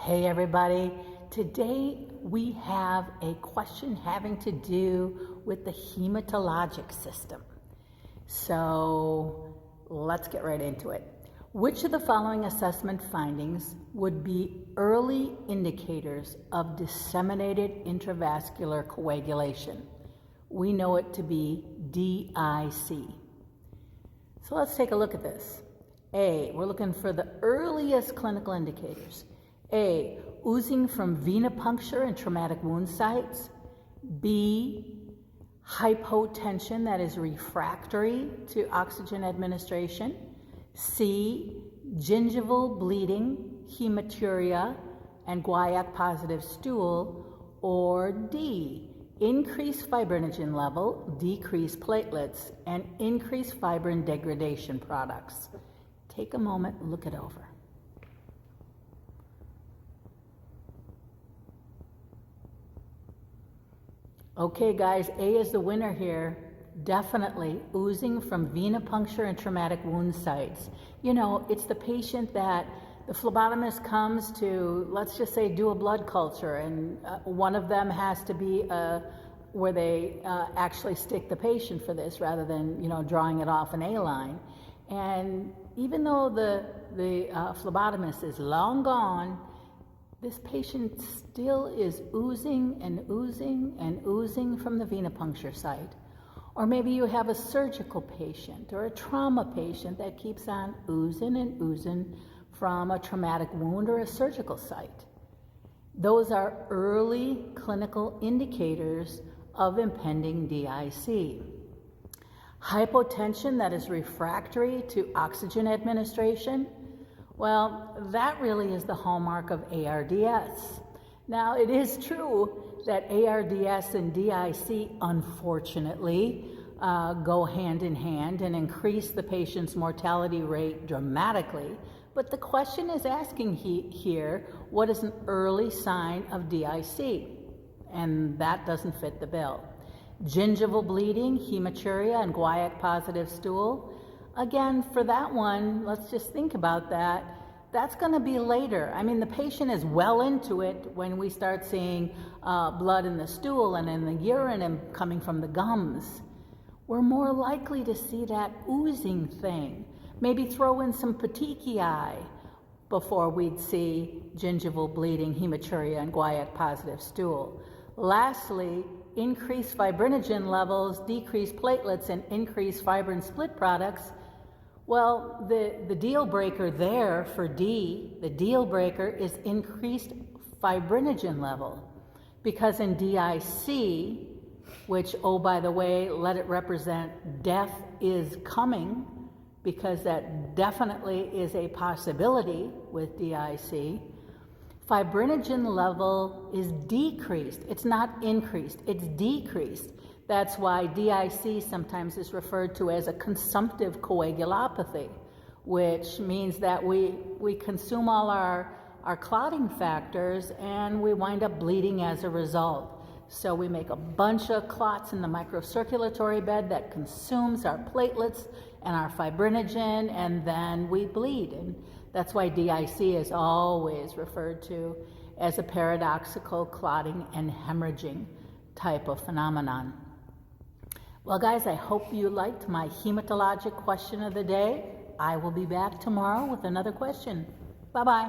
Hey everybody, today we have a question having to do with the hematologic system. So let's get right into it. Which of the following assessment findings would be early indicators of disseminated intravascular coagulation? We know it to be DIC. So let's take a look at this. A, we're looking for the earliest clinical indicators. A, oozing from venipuncture and traumatic wound sites. B, hypotension that is refractory to oxygen administration. C, gingival bleeding, hematuria, and guaiac positive stool. Or D, increased fibrinogen level, decreased platelets, and increased fibrin degradation products. Take a moment, look it over. Okay guys, A is the winner here. Definitely oozing from venipuncture and traumatic wound sites. You know, it's the patient that the phlebotomist comes to, let's just say, do a blood culture, and one of them has to be where they actually stick the patient for this rather than, you know, drawing it off an A-line. And even though the phlebotomist is long gone, this patient still is oozing and oozing and oozing from the venipuncture site. Or maybe you have a surgical patient or a trauma patient that keeps on oozing and oozing from a traumatic wound or a surgical site. Those are early clinical indicators of impending DIC. Hypotension that is refractory to oxygen administration. Well, that really is the hallmark of ARDS. Now, it is true that ARDS and DIC, unfortunately, go hand in hand and increase the patient's mortality rate dramatically. But the question is asking here, what is an early sign of DIC? And that doesn't fit the bill. Gingival bleeding, hematuria, and guaiac positive stool. Again, for that one, let's just think about that. That's going to be later. I mean, the patient is well into it when we start seeing blood in the stool and in the urine and coming from the gums. We're more likely to see that oozing thing. Maybe throw in some petechiae before we'd see gingival bleeding, hematuria, and guaiac positive stool. Lastly, increased fibrinogen levels, decreased platelets, and increased fibrin split products. Well, the deal breaker there for D, the deal breaker is increased fibrinogen level. Because in DIC, which, oh, by the way, let it represent death is coming, because that definitely is a possibility with DIC, fibrinogen level is decreased. It's not increased, it's decreased. That's why DIC sometimes is referred to as a consumptive coagulopathy, which means that we consume all our clotting factors and we wind up bleeding as a result. So we make a bunch of clots in the microcirculatory bed that consumes our platelets and our fibrinogen, and then we bleed. And that's why DIC is always referred to as a paradoxical clotting and hemorrhaging type of phenomenon. Well, guys, I hope you liked my hematologic question of the day. I will be back tomorrow with another question. Bye-bye.